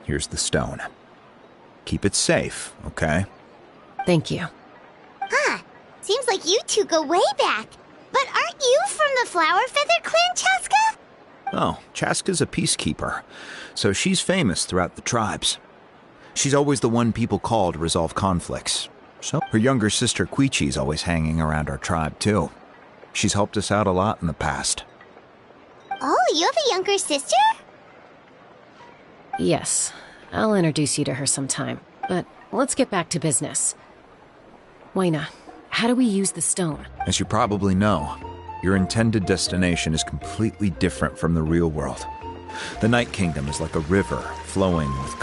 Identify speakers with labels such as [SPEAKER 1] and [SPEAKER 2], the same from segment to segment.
[SPEAKER 1] here's the stone. Keep it safe, okay?
[SPEAKER 2] Thank you.
[SPEAKER 3] Huh. Seems like you two go way back. But aren't you from the Flower Feather Clan, Chaska?
[SPEAKER 1] Oh, Chaska's a peacekeeper, so she's famous throughout the tribes. She's always the one people call to resolve conflicts. So her younger sister KiT.s always hanging around our tribe, too. She's helped us out a lot in the past.
[SPEAKER 3] Oh, you have a younger sister?
[SPEAKER 2] Yes. I'll introduce you to her sometime. But let's get back to business. Wayna, how do we use the stone?
[SPEAKER 1] As you probably know, your intended destination is completely different from the real world. The Night Kingdom is like a river flowing with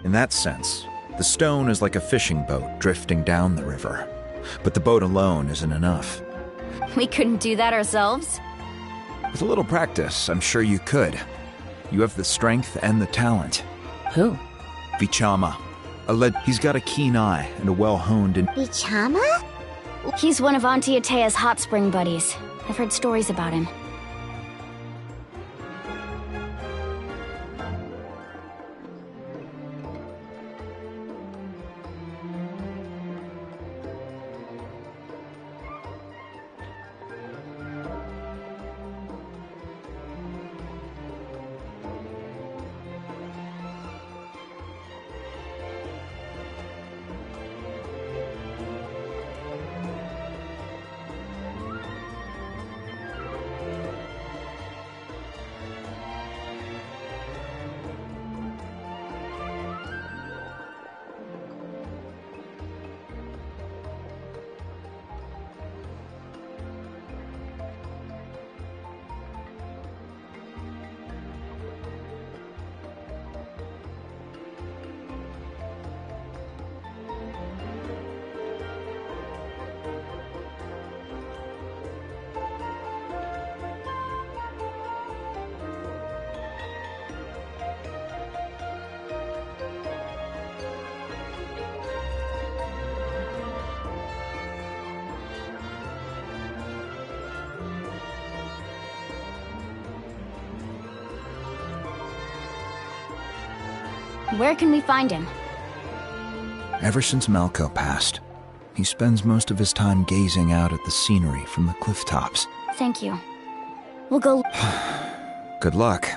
[SPEAKER 1] In that sense, the stone is like a fishing boat drifting down the river. But the boat alone isn't enough.
[SPEAKER 4] We couldn't do that ourselves?
[SPEAKER 1] With a little practice, I'm sure you could. You have the strength and the talent.
[SPEAKER 2] Who?
[SPEAKER 1] Vichama. He's got a keen eye and a well-honed
[SPEAKER 3] Vichama?
[SPEAKER 4] He's one of Auntie Atea's hot spring buddies. I've heard stories about him. Where can we find him?
[SPEAKER 1] Ever since Malko passed, he spends most of his time gazing out at the scenery from the cliff tops.
[SPEAKER 4] Thank you. We'll go...
[SPEAKER 1] Good luck.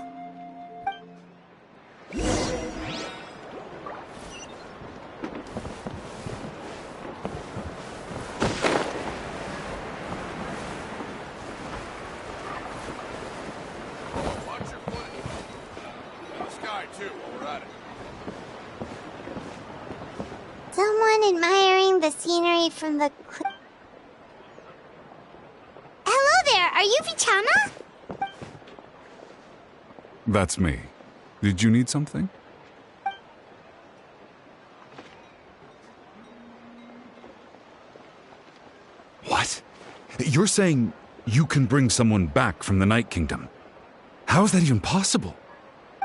[SPEAKER 3] Someone admiring the scenery from the Hello there, are you Vichama?
[SPEAKER 5] That's me. Did you need something? What? You're saying you can bring someone back from the Night Kingdom? How is that even possible?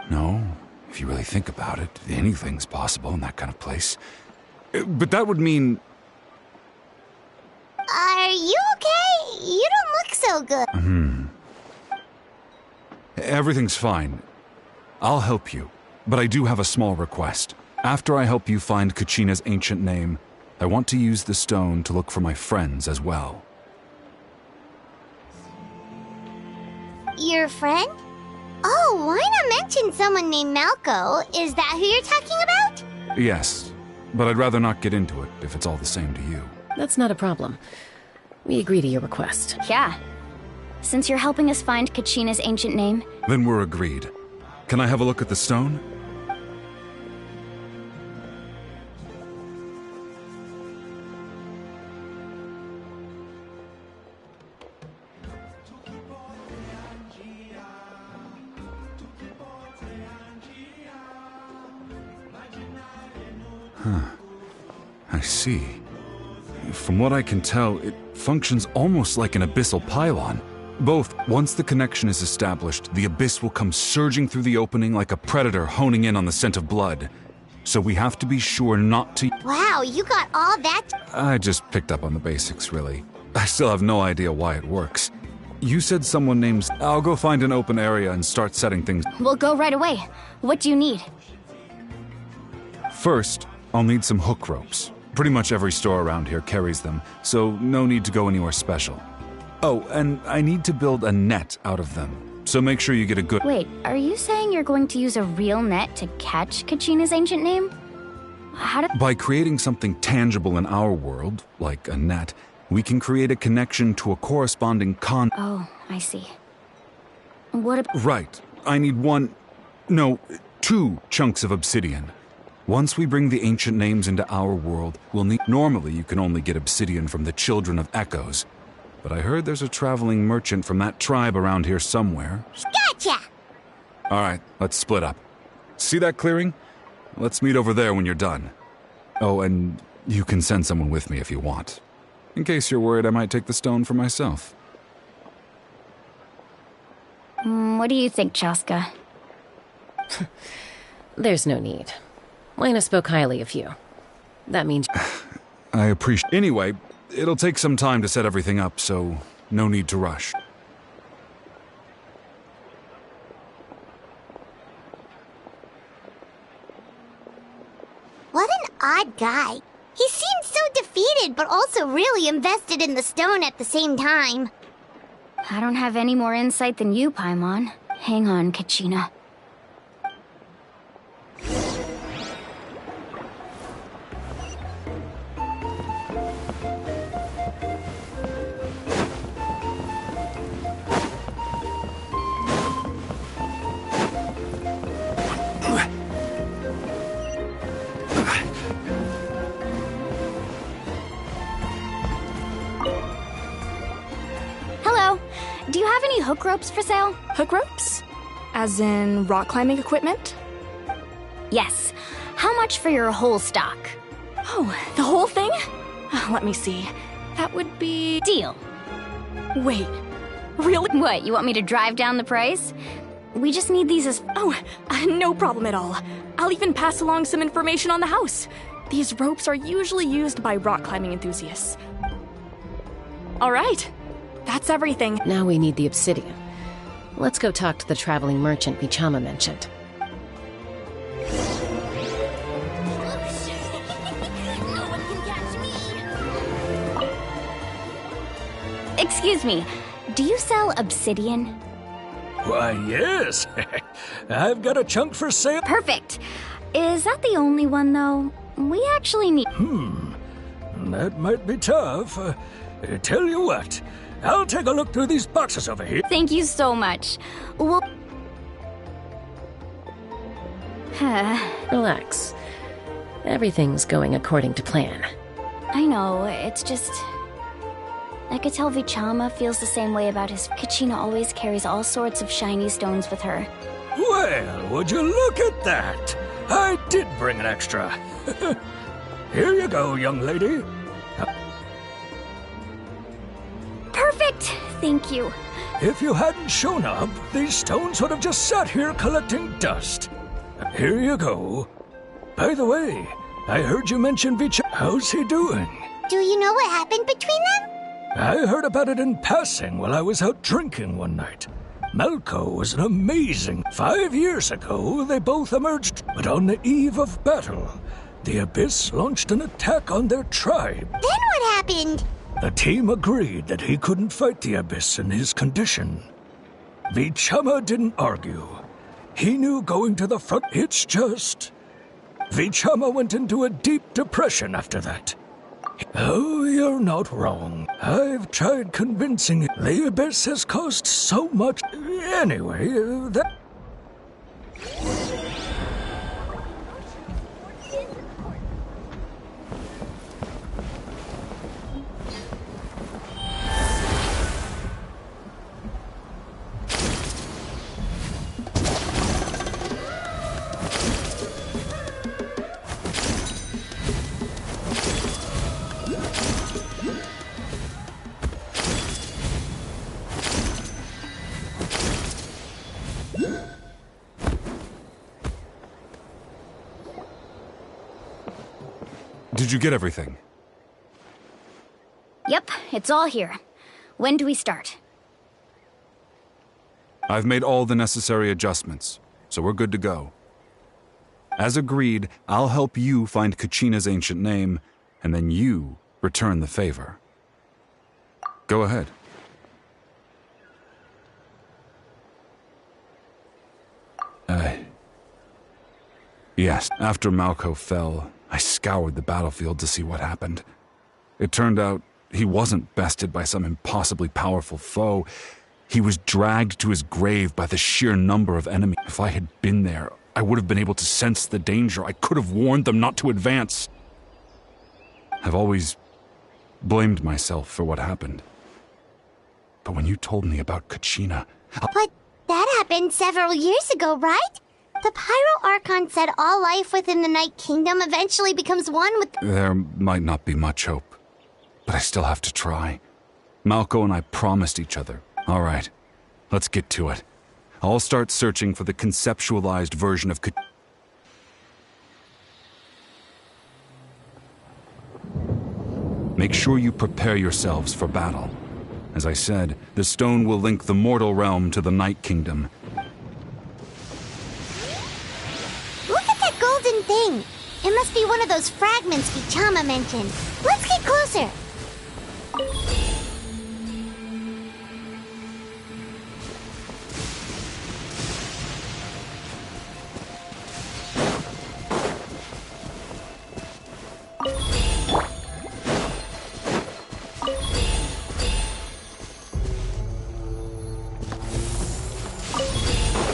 [SPEAKER 5] No, if you really think about it, anything's possible in that kind of place. But that would mean...
[SPEAKER 3] Are you okay? You don't look so good.
[SPEAKER 5] Everything's fine. I'll help you, but I do have a small request. After I help you find Kachina's ancient name, I want to use the stone to look for my friends as well.
[SPEAKER 3] Your friend? Oh, why not mention someone named Malko? Is that who you're talking about?
[SPEAKER 5] Yes, but I'd rather not get into it if it's all the same to you.
[SPEAKER 2] That's not a problem. We agree to your request.
[SPEAKER 4] Yeah. Since you're helping us find Kachina's ancient name...
[SPEAKER 5] Then we're agreed. Can I have a look at the stone? I see. From what I can tell, it functions almost like an abyssal pylon. Once the connection is established, the abyss will come surging through the opening like a predator honing in on the scent of blood. So we have to be sure not to...
[SPEAKER 3] Wow, you got all that?
[SPEAKER 5] I just picked up on the basics, really. I still have no idea why it works. You said someone named... I'll go find an open area and start setting things...
[SPEAKER 4] We'll go right away. What do you need?
[SPEAKER 5] First, I'll need some hook ropes. Pretty much every store around here carries them, so no need to go anywhere special. Oh, and I need to build a net out of them, so make sure you get a good—
[SPEAKER 4] Wait, are you saying you're going to use a real net to catch Kachina's ancient name?
[SPEAKER 5] By creating something tangible in our world, like a net, we can create a connection to a corresponding
[SPEAKER 4] Oh, I see. What
[SPEAKER 5] Right. I need two chunks of obsidian. Once we bring the ancient names into our world, we'll need— Normally, you can only get obsidian from the Children of Echoes. But I heard there's a traveling merchant from that tribe around here somewhere.
[SPEAKER 3] Gotcha!
[SPEAKER 5] Alright, let's split up. See that clearing? Let's meet over there when you're done. Oh, and you can send someone with me if you want. In case you're worried I might take the stone for myself.
[SPEAKER 4] What do you think, Chaska?
[SPEAKER 2] There's no need. Lena spoke highly of you. That means—
[SPEAKER 5] I appreciate— Anyway, it'll take some time to set everything up, so no need to rush.
[SPEAKER 3] What an odd guy. He seemed so defeated, but also really invested in the stone at the same time.
[SPEAKER 4] I don't have any more insight than you, Paimon. Hang on, Kachina. Hello. Do you have any hook ropes for sale?
[SPEAKER 6] Hook ropes? As in rock climbing equipment?
[SPEAKER 4] Yes. How much for your whole stock?
[SPEAKER 6] Oh, the whole thing? Let me see. That would be...
[SPEAKER 4] Deal.
[SPEAKER 6] Wait. Really?
[SPEAKER 4] What, you want me to drive down the price? We just need these as...
[SPEAKER 6] Oh, no problem at all. I'll even pass along some information on the house. These ropes are usually used by rock climbing enthusiasts. All right. That's everything.
[SPEAKER 2] now we need the obsidian. Let's go talk to the traveling merchant Vichama mentioned.
[SPEAKER 4] Excuse me, do you sell obsidian?
[SPEAKER 7] Why, yes. I've got a chunk for sale.
[SPEAKER 4] Perfect. Is that the only one, though? We actually need...
[SPEAKER 7] That might be tough. Tell you what, I'll take a look through these boxes over here.
[SPEAKER 4] Thank you so much. Well...
[SPEAKER 2] Relax. Everything's going according to plan.
[SPEAKER 4] I know, it's just... I could tell Vichama feels the same way about his... Kachina always carries all sorts of shiny stones with her.
[SPEAKER 7] Well, would you look at that? I did bring an extra. Here you go, young lady.
[SPEAKER 4] Perfect! Thank you.
[SPEAKER 7] If you hadn't shown up, these stones would have just sat here collecting dust. Here you go. By the way, I heard you mention Vichama. How's he doing?
[SPEAKER 3] Do you know what happened between them?
[SPEAKER 7] I heard about it in passing while I was out drinking one night. Melko was an amazing... 5 years ago, they both emerged, but on the eve of battle, the Abyss launched an attack on their tribe.
[SPEAKER 3] Then what happened?
[SPEAKER 7] The team agreed that he couldn't fight the Abyss in his condition. Vichama didn't argue. He knew going to the front... It's just... Vichama went into a deep depression after that. Oh, you're not wrong. I've tried convincing him. The Abyss has caused so much... Anyway, that...
[SPEAKER 5] Did you get everything?
[SPEAKER 4] Yep, it's all here. When do we start?
[SPEAKER 5] I've made all the necessary adjustments, so we're good to go. As agreed, I'll help you find Kachina's ancient name, and then you return the favor. Go ahead. Yes, after Malko fell, I scoured the battlefield to see what happened. It turned out he wasn't bested by some impossibly powerful foe. He was dragged to his grave by the sheer number of enemies. If I had been there, I would have been able to sense the danger. I could have warned them not to advance. I've always blamed myself for what happened. But when you told me about Kachina...
[SPEAKER 3] But that happened several years ago, right? The Pyro Archon said all life within the Night Kingdom eventually becomes one with...
[SPEAKER 5] There might not be much hope, but I still have to try. Malko and I promised each other. All right, let's get to it. I'll start searching for the conceptualized version of Kachina. Make sure you prepare yourselves for battle. As I said, the stone will link the mortal realm to the Night Kingdom.
[SPEAKER 3] Look at that golden thing! It must be one of those fragments Vichama mentioned. Let's get closer!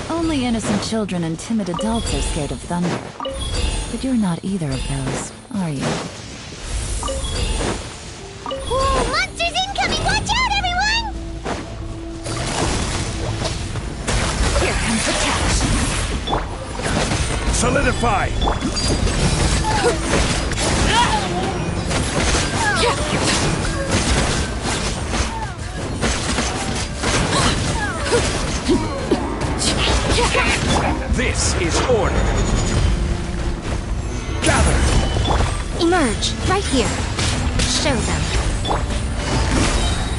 [SPEAKER 8] Only innocent children and timid adults are scared of thunder. But you're not either of those, are you?
[SPEAKER 3] Whoa, monsters incoming! Watch out, everyone!
[SPEAKER 8] Here comes the catch.
[SPEAKER 7] Solidify! This is order. Gather!
[SPEAKER 3] Emerge, right here. Show them.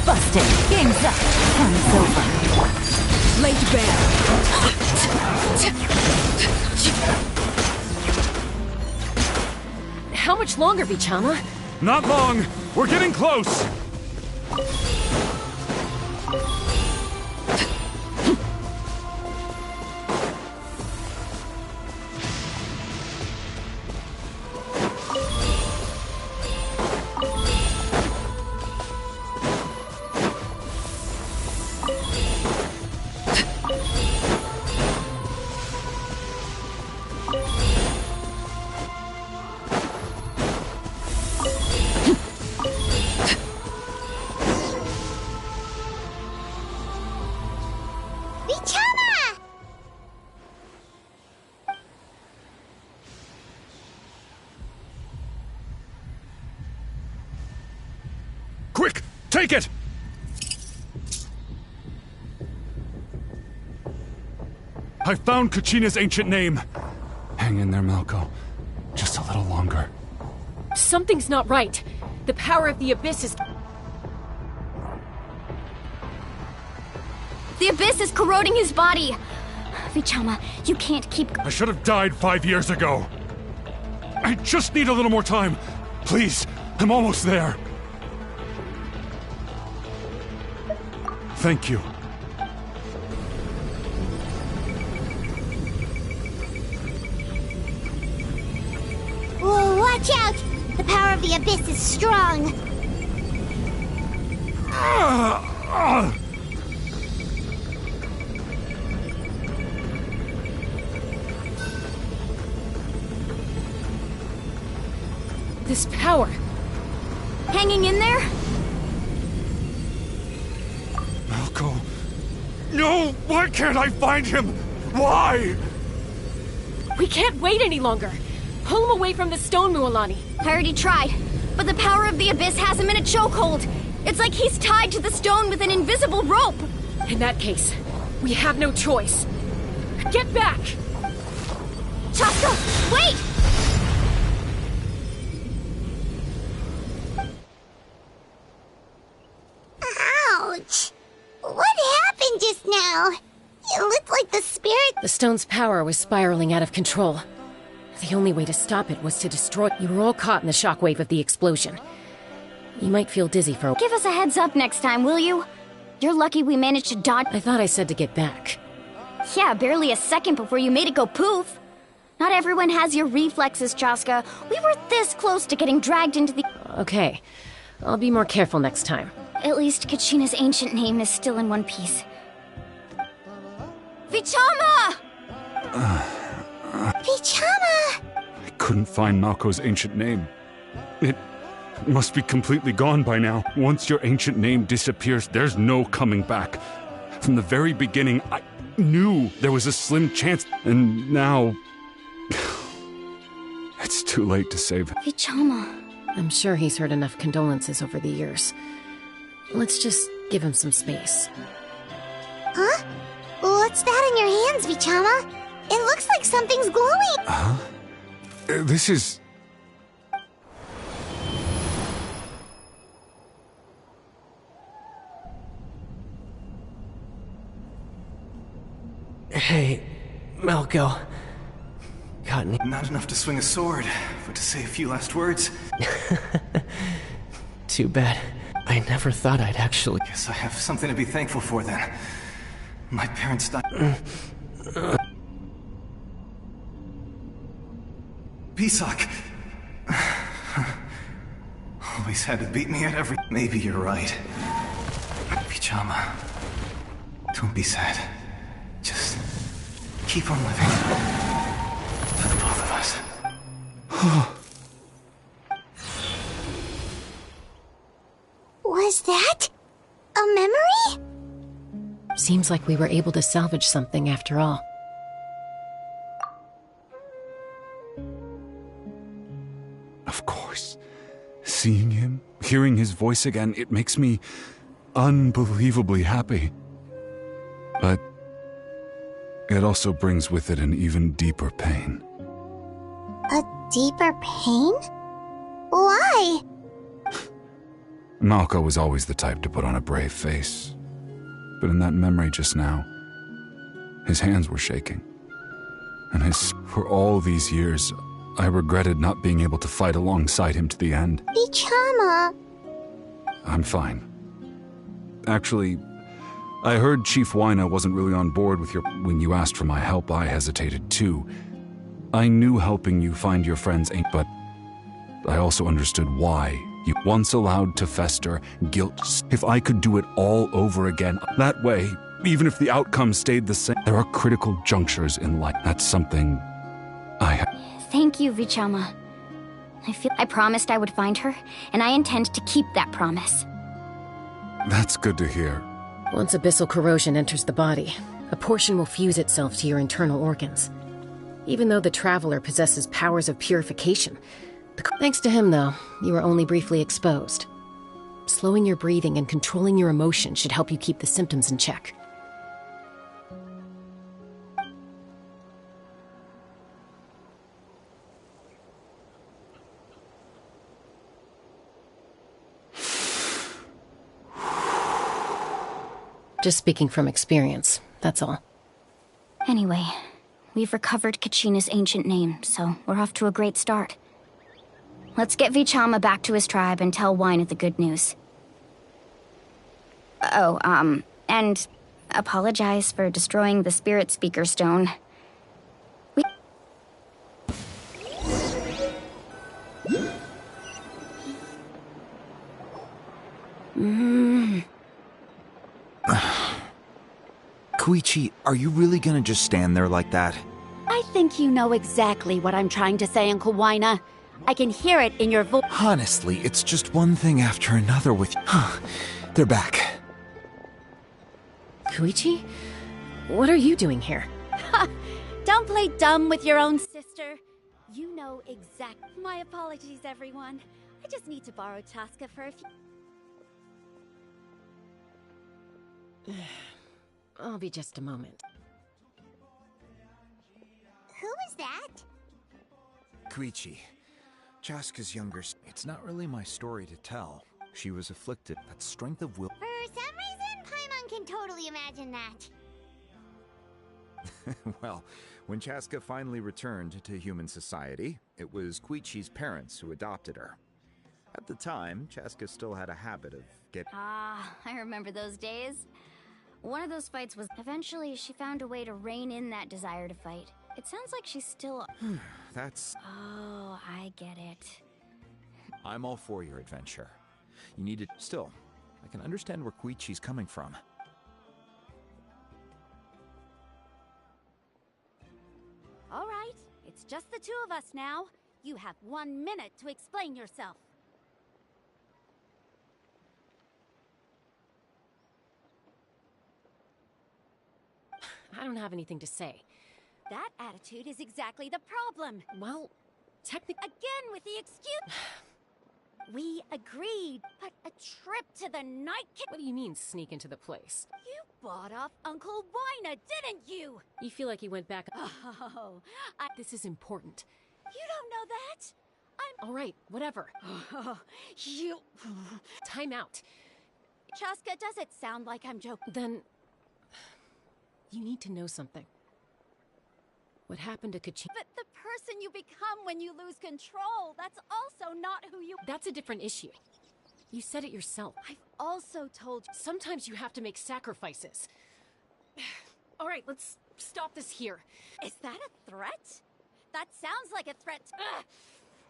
[SPEAKER 8] Busted. Game's up. Time's over.
[SPEAKER 6] Laid bare.
[SPEAKER 2] How much longer, Vichama?
[SPEAKER 5] Not long! We're getting close!
[SPEAKER 3] Vichama!
[SPEAKER 5] Quick! Take it! I found Kachina's ancient name. Hang in there, Malko. Just a little longer.
[SPEAKER 2] Something's not right. The power of the Abyss is...
[SPEAKER 4] The Abyss is corroding his body! Vichama, you can't keep...
[SPEAKER 5] I should have died 5 years ago. I just need a little more time. Please, I'm almost there. Thank you.
[SPEAKER 3] Whoa, watch out! The power of the Abyss is strong.
[SPEAKER 2] This power...
[SPEAKER 4] Hanging in there?
[SPEAKER 5] Malko. No! Why can't I find him? Why?
[SPEAKER 2] We can't wait any longer. Pull him away from the stone, Mualani.
[SPEAKER 4] I already tried, but the power of the Abyss has him in a chokehold. It's like he's tied to the stone with an invisible rope.
[SPEAKER 2] In that case, we have no choice. Get back!
[SPEAKER 4] Chaska, wait!
[SPEAKER 3] Ouch! What happened just now? It looked like the spirit...
[SPEAKER 2] The stone's power was spiraling out of control. The only way to stop it was to destroy... You were all caught in the shockwave of the explosion. You might feel dizzy for...
[SPEAKER 4] Give us a heads up next time, will you? You're lucky we managed to dodge...
[SPEAKER 2] I thought I said to get back.
[SPEAKER 4] Yeah, barely a second before you made it go poof. Not everyone has your reflexes, Chaska. We were this close to getting dragged into the...
[SPEAKER 2] Okay. I'll be more careful next time.
[SPEAKER 4] At least Kachina's ancient name is still in one piece. Vichama!
[SPEAKER 3] Vichama!
[SPEAKER 5] I couldn't find Malko's ancient name. It must be completely gone by now. Once your ancient name disappears, there's no coming back. From the very beginning, I knew there was a slim chance, and now... it's too late to save him.
[SPEAKER 4] Vichama.
[SPEAKER 2] I'm sure he's heard enough condolences over the years. Let's just give him some space.
[SPEAKER 3] Huh? What's that in your hands, Vichama? It looks like something's glowing!
[SPEAKER 5] Huh? This is...
[SPEAKER 9] Hey, Malco. Got any...
[SPEAKER 10] Not enough to swing a sword, but to say a few last words.
[SPEAKER 9] Too bad. I never thought I'd actually...
[SPEAKER 10] Guess I have something to be thankful for then. My parents died... Pisak! Always had to beat me at every... Maybe you're right. Vichama, don't be sad. Just keep on living. For the both of us.
[SPEAKER 3] Was that a memory?
[SPEAKER 2] Seems like we were able to salvage something after all.
[SPEAKER 5] Of course. Seeing him, hearing his voice again, it makes me unbelievably happy. But it also brings with it an even deeper pain.
[SPEAKER 3] A deeper pain? Why?
[SPEAKER 5] Malco was always the type to put on a brave face. But in that memory just now, his hands were shaking. And for all these years, I regretted not being able to fight alongside him to the end.
[SPEAKER 3] Vichama.
[SPEAKER 5] I'm fine. Actually, I heard Chief Wyna wasn't really on board with your... When you asked for my help, I hesitated too. I knew helping you find your friends ain't... But I also understood why you once allowed to fester guilt. If I could do it all over again, that way, even if the outcome stayed the same, there are critical junctures in life. That's something
[SPEAKER 4] Thank you, Vichama. I promised I would find her, and I intend to keep that promise.
[SPEAKER 5] That's good to hear.
[SPEAKER 2] Once abyssal corrosion enters the body, a portion will fuse itself to your internal organs. Even though the Traveler possesses powers of purification. Thanks to him, though, you were only briefly exposed. Slowing your breathing and controlling your emotions should help you keep the symptoms in check. Just speaking from experience, that's all.
[SPEAKER 4] Anyway, we've recovered Kachina's ancient name, so we're off to a great start. Let's get Vichama back to his tribe and tell Wyna the good news. Oh, and apologize for destroying the Spirit Speaker Stone.
[SPEAKER 1] Koichi, are you really gonna just stand there like that?
[SPEAKER 11] I think you know exactly what I'm trying to say, Uncle Wyna. I can hear it in your voice.
[SPEAKER 1] Honestly, it's just one thing after another with... They're back.
[SPEAKER 2] Koichi? What are you doing here?
[SPEAKER 11] Don't play dumb with your own sister. You know exact... My apologies, everyone. I just need to borrow Chaska for a few...
[SPEAKER 2] I'll be just a moment.
[SPEAKER 3] Who is that?
[SPEAKER 1] Koichi. Chaska's younger... It's not really my story to tell. She was afflicted. That strength of will...
[SPEAKER 3] For some reason, Paimon can totally imagine that.
[SPEAKER 1] Well, When Chaska finally returned to human society, it was Koichi's parents who adopted her. At the time, Chaska still had a habit of getting...
[SPEAKER 4] Ah, I remember those days. One of those fights was... Eventually, she found a way to rein in that desire to fight. It sounds like she's still...
[SPEAKER 1] That's...
[SPEAKER 4] Oh, I get it.
[SPEAKER 1] I'm all for your adventure. You need it... Still, I can understand where Koichi's coming from.
[SPEAKER 11] All right, it's just the two of us now. You have 1 minute to explain yourself.
[SPEAKER 2] I don't have anything to say.
[SPEAKER 11] That attitude is exactly the problem.
[SPEAKER 2] Well, technically...
[SPEAKER 11] Again with the excuse... We agreed, but a trip to the Night King...
[SPEAKER 2] What do you mean, sneak into the place?
[SPEAKER 11] You bought off Uncle Wina, didn't you?
[SPEAKER 2] You feel like he went back...
[SPEAKER 11] Oh,
[SPEAKER 2] This is important.
[SPEAKER 11] You don't know that?
[SPEAKER 2] All right, whatever.
[SPEAKER 11] You...
[SPEAKER 2] Time out.
[SPEAKER 11] Chaska, does it sound like I'm joking?
[SPEAKER 2] Then... You need to know something. What happened to Kachin...
[SPEAKER 11] But the person you become when you lose control, that's also not who you...
[SPEAKER 2] That's a different issue. You said it yourself.
[SPEAKER 11] I've also told you...
[SPEAKER 2] Sometimes you have to make sacrifices. All right, let's stop this here.
[SPEAKER 11] Is that a threat? That sounds like a threat.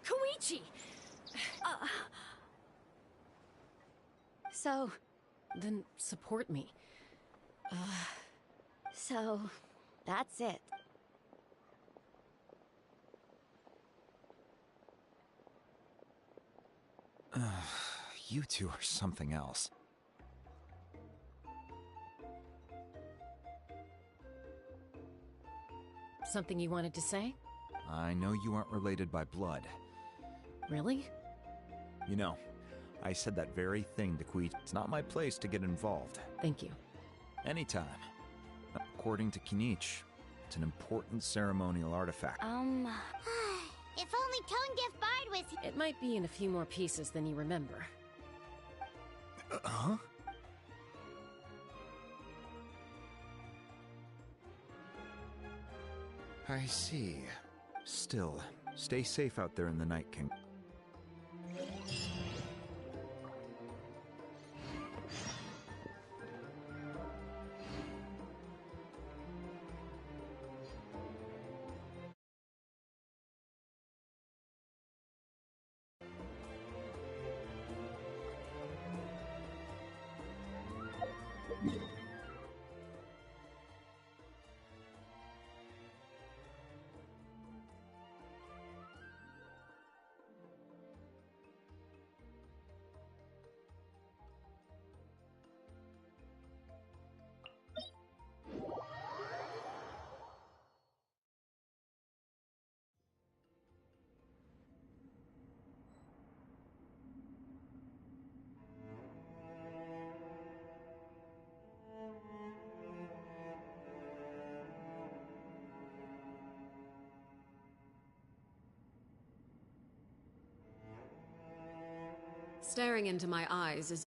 [SPEAKER 2] Koichi!
[SPEAKER 11] So...
[SPEAKER 2] Then support me.
[SPEAKER 11] So... That's it.
[SPEAKER 1] You two are something else.
[SPEAKER 2] Something you wanted to say?
[SPEAKER 1] I know you aren't related by blood.
[SPEAKER 2] Really?
[SPEAKER 1] You know, I said that very thing to Koichi. It's not my place to get involved.
[SPEAKER 2] Thank you.
[SPEAKER 1] Anytime. According to Kinich, it's an important ceremonial artifact.
[SPEAKER 3] If only Tone Bard was here.
[SPEAKER 2] It might be in a few more pieces than you remember.
[SPEAKER 1] Huh? I see. Still, stay safe out there in the Night King.
[SPEAKER 12] Staring into my eyes is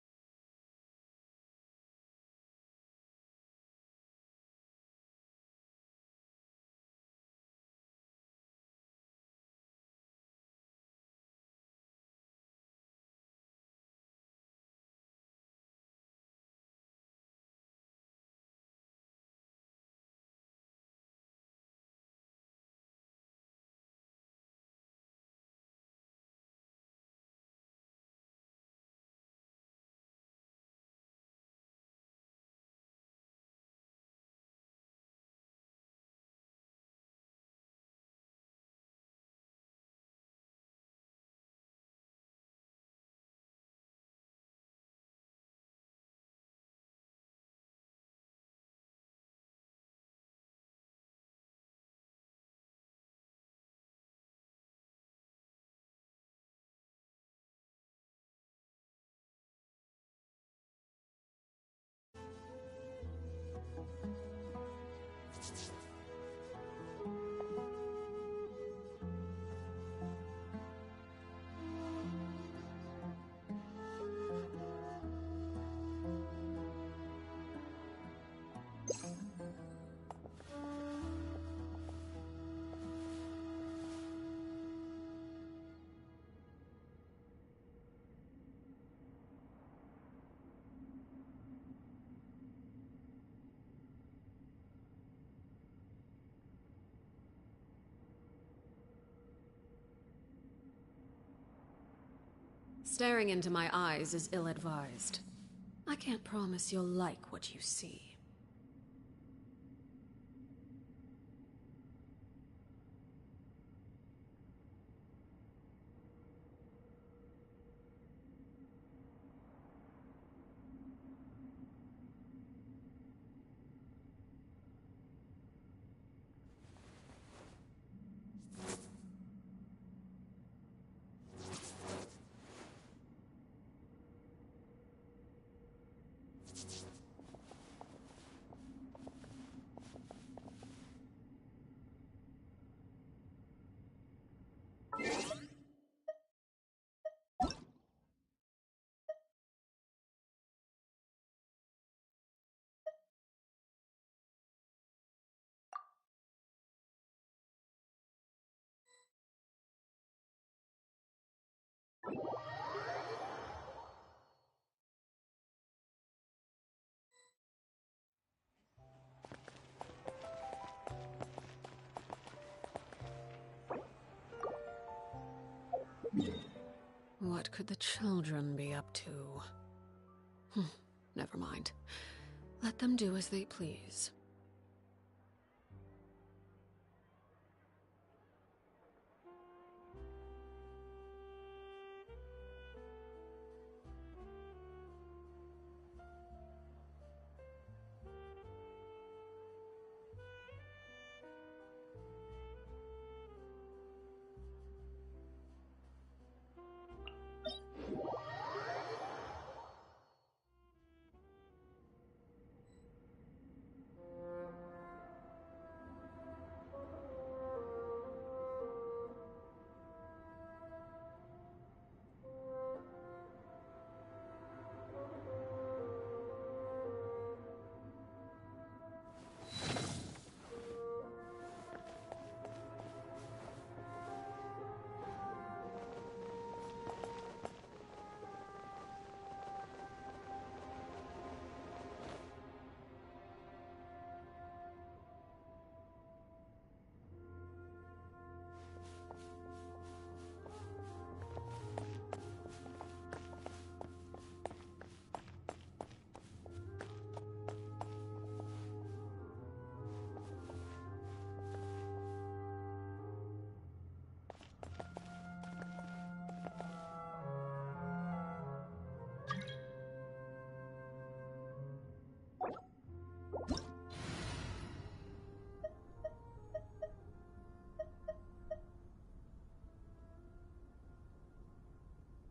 [SPEAKER 12] Staring into my eyes is ill-advised. I can't promise you'll like what you see. What could the children be up to? Never mind. Let them do as they please.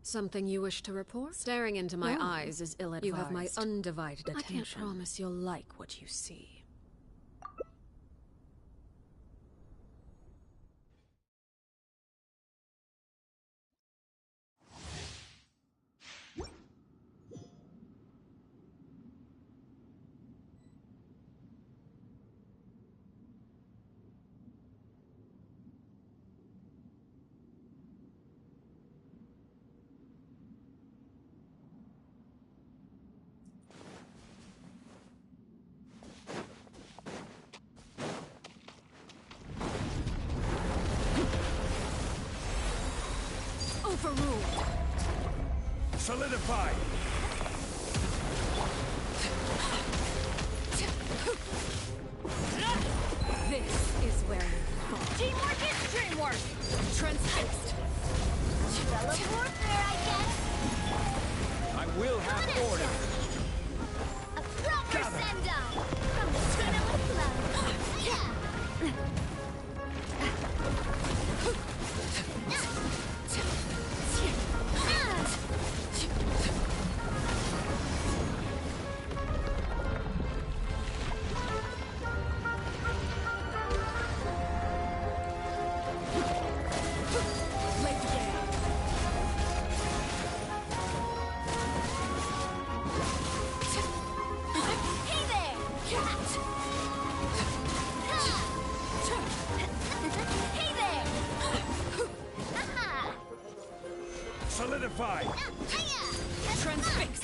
[SPEAKER 12] Something you wish to report? Staring into my eyes is ill-advised. You have my undivided attention. I can't promise you'll like what you see.
[SPEAKER 13] Overruled.
[SPEAKER 7] Solidify!
[SPEAKER 13] This is where you fall.
[SPEAKER 11] Teamwork is dreamwork!
[SPEAKER 13] Transfixed.
[SPEAKER 11] Spell of warfare, I guess.
[SPEAKER 7] I will have order.
[SPEAKER 11] A proper send-off from the Eternal Flow. Yeah.
[SPEAKER 7] Solidify!
[SPEAKER 13] Transfixed.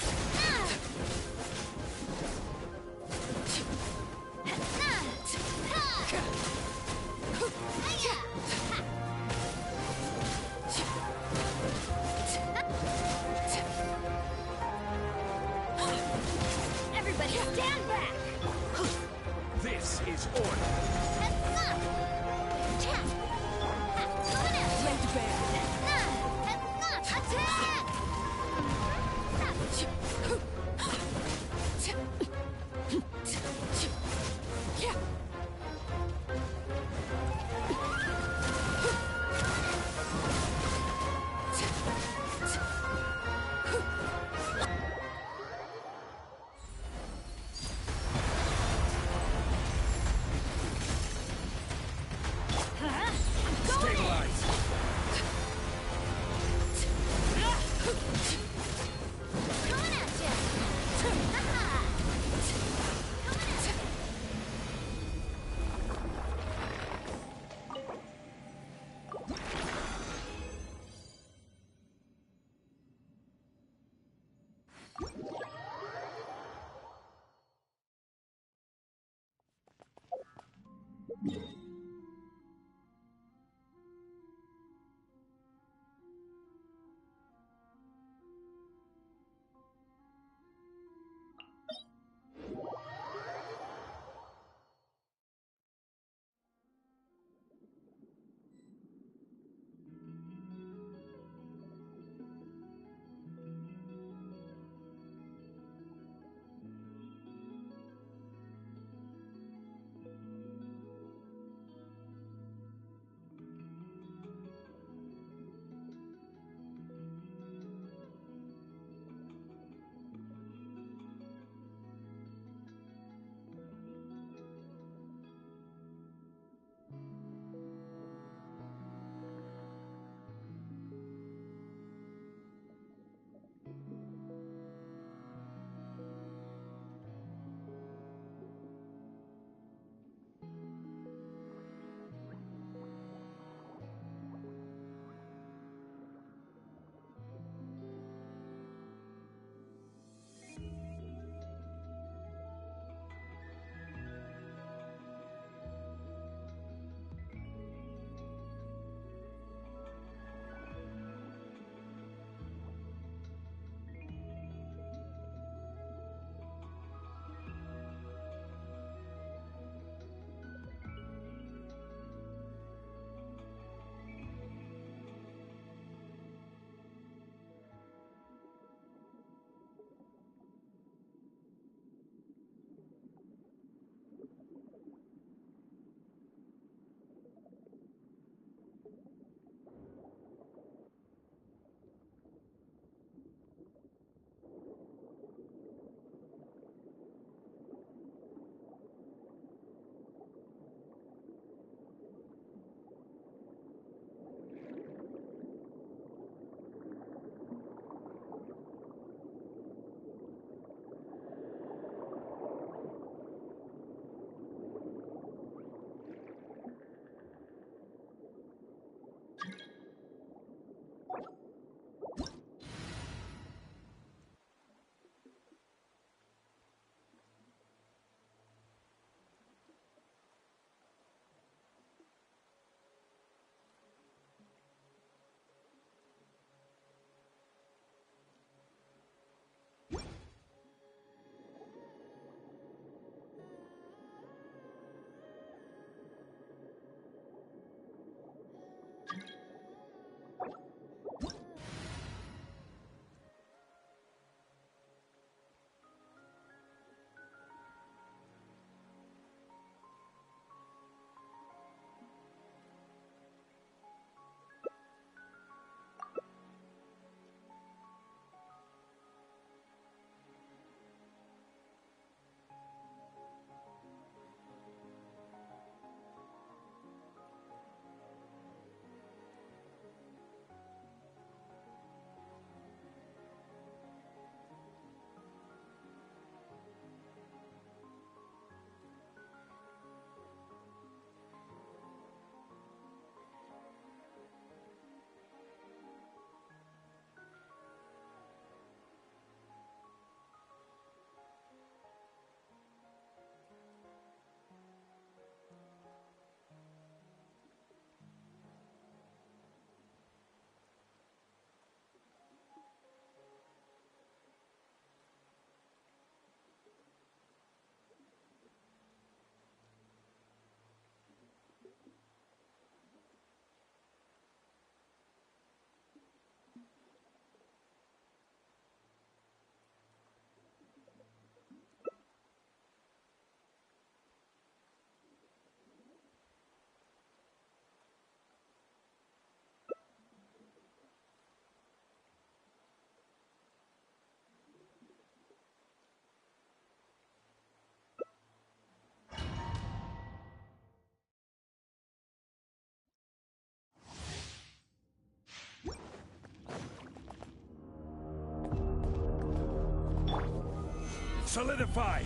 [SPEAKER 7] Solidify!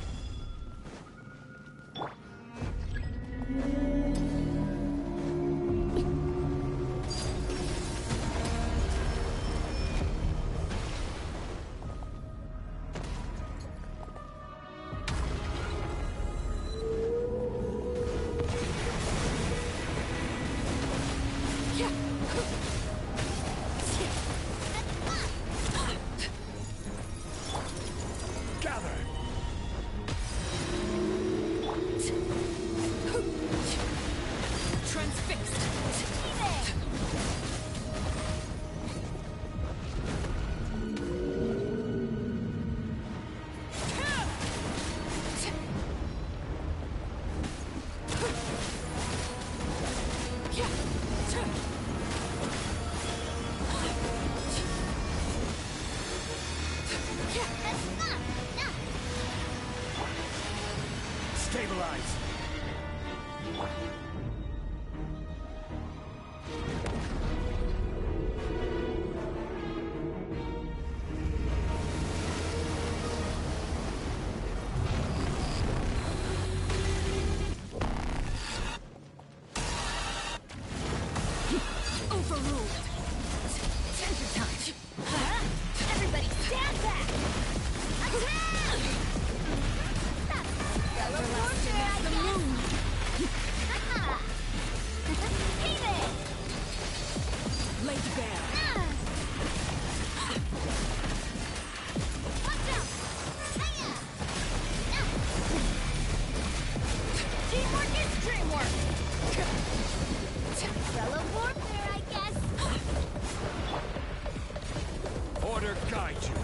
[SPEAKER 5] Order guide you.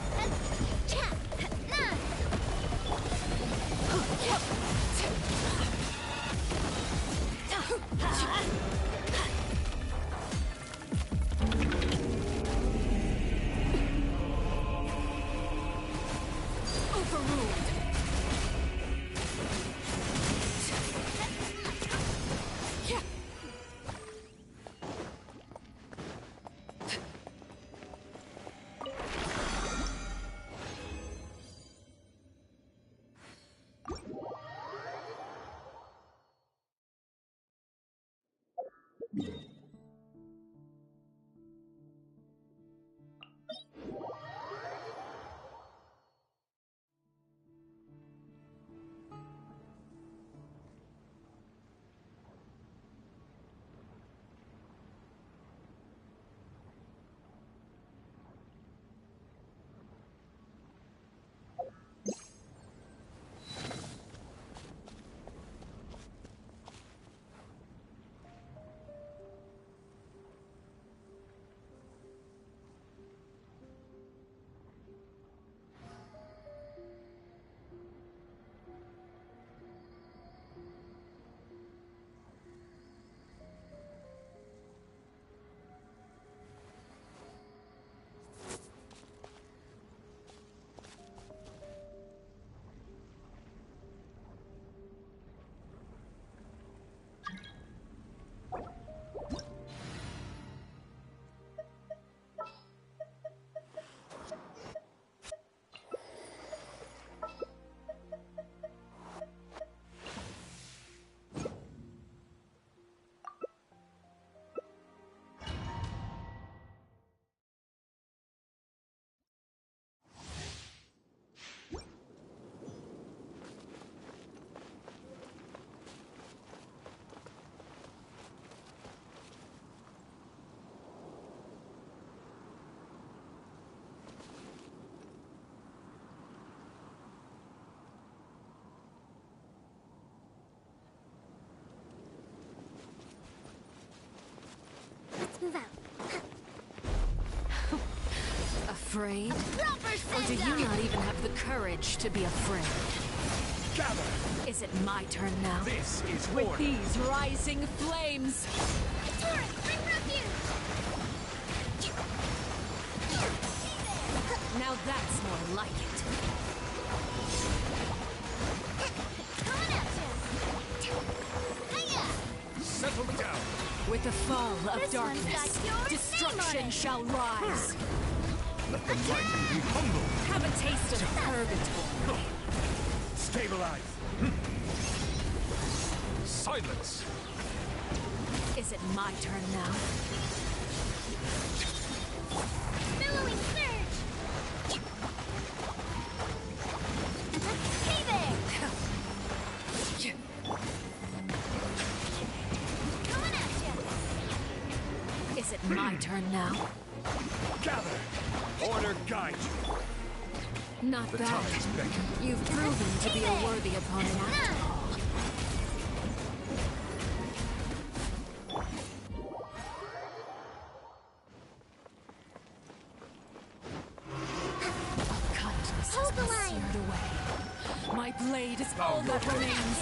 [SPEAKER 3] Move out.
[SPEAKER 13] Afraid? Or do you not even have the courage to be afraid?
[SPEAKER 5] Gather!
[SPEAKER 13] Is it my turn now?
[SPEAKER 5] This is
[SPEAKER 13] With
[SPEAKER 5] order.
[SPEAKER 13] these rising flames!
[SPEAKER 3] Torrent, bring refuge!
[SPEAKER 13] Now that's more like it.
[SPEAKER 3] Coming at you! Hiya!
[SPEAKER 5] Settle down.
[SPEAKER 13] With the fall of
[SPEAKER 3] This one's
[SPEAKER 13] darkness,
[SPEAKER 3] got your name on
[SPEAKER 13] destruction
[SPEAKER 3] it.
[SPEAKER 13] shall rise.
[SPEAKER 5] Let the mighty be humbled.
[SPEAKER 13] Have a taste of purgatory.
[SPEAKER 5] Stabilize. Silence.
[SPEAKER 13] Is it my turn now?
[SPEAKER 3] Billowing surge! Hey there! Coming at you!
[SPEAKER 13] Is it my turn now?
[SPEAKER 5] Gather. Order guide you.
[SPEAKER 13] Not
[SPEAKER 5] The
[SPEAKER 13] bad.
[SPEAKER 5] time is beckoning.
[SPEAKER 13] You've proven to be a worthy opponent after all. Kindness has
[SPEAKER 3] Hold the
[SPEAKER 13] been
[SPEAKER 3] line.
[SPEAKER 13] seared away. My blade is all that remains.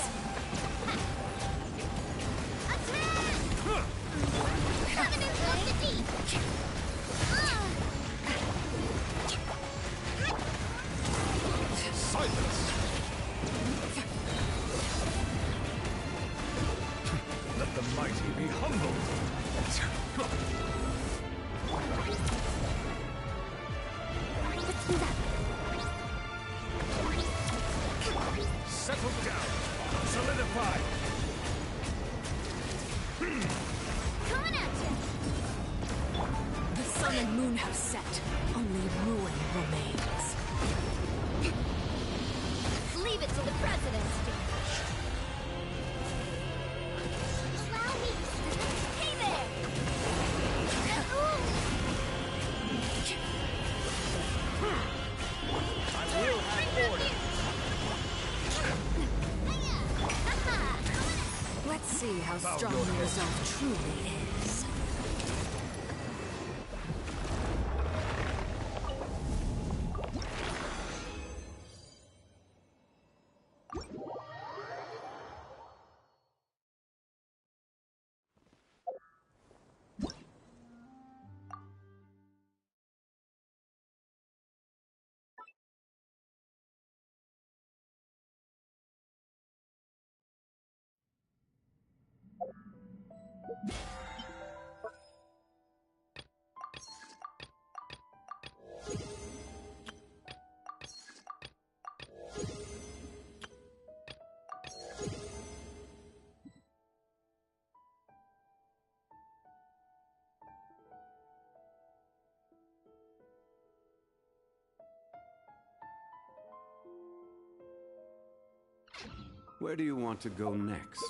[SPEAKER 3] Attack! Covenant of the deep!
[SPEAKER 5] Silence. Let the mighty be humbled.
[SPEAKER 3] Let's move out.
[SPEAKER 5] Settle down. Solidify.
[SPEAKER 3] Coming at you!
[SPEAKER 13] The sun and moon have set. Only ruin remains.
[SPEAKER 3] Leave it to the president's stage. Allow me. Hey there!
[SPEAKER 5] I will have order.
[SPEAKER 13] Let's see how
[SPEAKER 5] Bow
[SPEAKER 13] strong
[SPEAKER 5] your
[SPEAKER 13] the
[SPEAKER 5] head.
[SPEAKER 13] resolve truly is.
[SPEAKER 14] Where do you want to go next?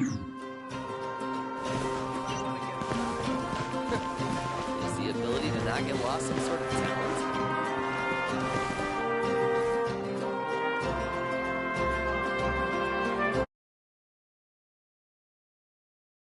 [SPEAKER 15] Is the ability to not get lost some sort of talent?